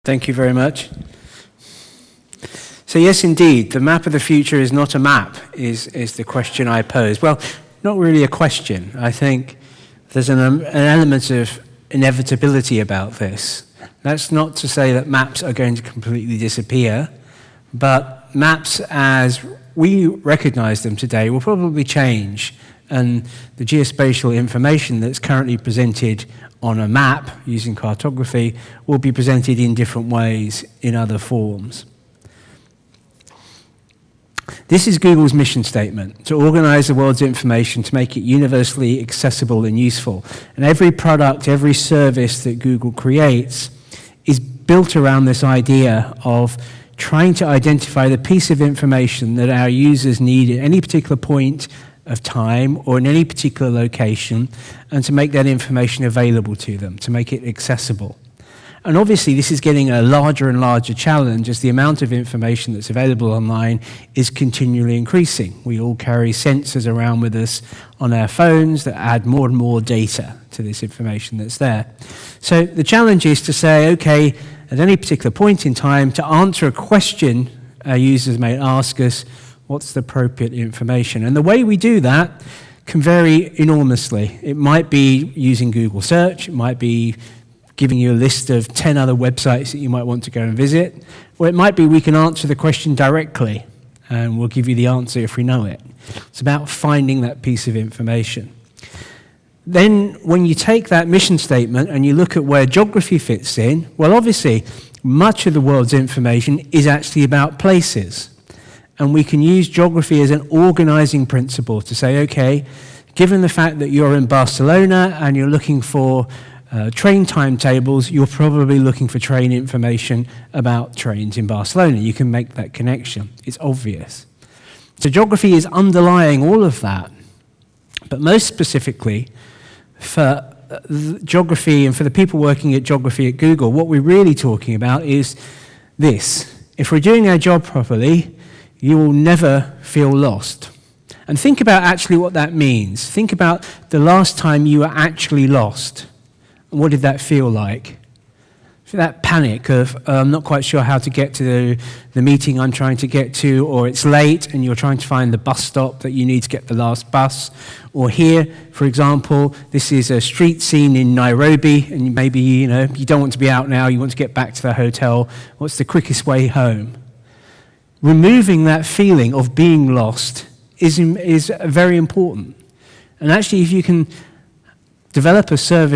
Thank you very much. So yes, indeed, the map of the future is not a map, is the question I pose. Well, not really a question. I think there's an element of inevitability about this. That's not to say that maps are going to completely disappear, but maps as we recognize them today will probably change, and the geospatial information that's currently presented on a map using cartography will be presented in different ways in other forms. This is Google's mission statement: to organize the world's information to make it universally accessible and useful. And every product, every service that Google creates is built around this idea of trying to identify the piece of information that our users need at any particular point of time or in any particular location, and to make that information available to them, to make it accessible. And obviously this is getting a larger and larger challenge as the amount of information that's available online is continually increasing. We all carry sensors around with us on our phones that add more and more data to this information that's there. So the challenge is to say, okay, at any particular point in time, to answer a question our users may ask us, what's the appropriate information? And the way we do that can vary enormously. It might be using Google search, it might be giving you a list of 10 other websites that you might want to go and visit, or it might be we can answer the question directly and we'll give you the answer if we know it. It's about finding that piece of information. Then when you take that mission statement and you look at where geography fits in, well, obviously much of the world's information is actually about places. And we can use geography as an organizing principle to say, okay, given the fact that you're in Barcelona and you're looking for train timetables, you're probably looking for train information about trains in Barcelona. You can make that connection. It's obvious. So geography is underlying all of that. But most specifically, for geography and for the people working at geography at Google, what we're really talking about is this. If we're doing our job properly, you will never feel lost. And think about actually what that means. Think about the last time you were actually lost. What did that feel like? That panic of, I'm not quite sure how to get to the meeting I'm trying to get to, or it's late and you're trying to find the bus stop that you need to get the last bus. Or here, for example, this is a street scene in Nairobi, and maybe you don't want to be out now, you want to get back to the hotel. What's the quickest way home? Removing that feeling of being lost is very important. And actually, if you can develop a service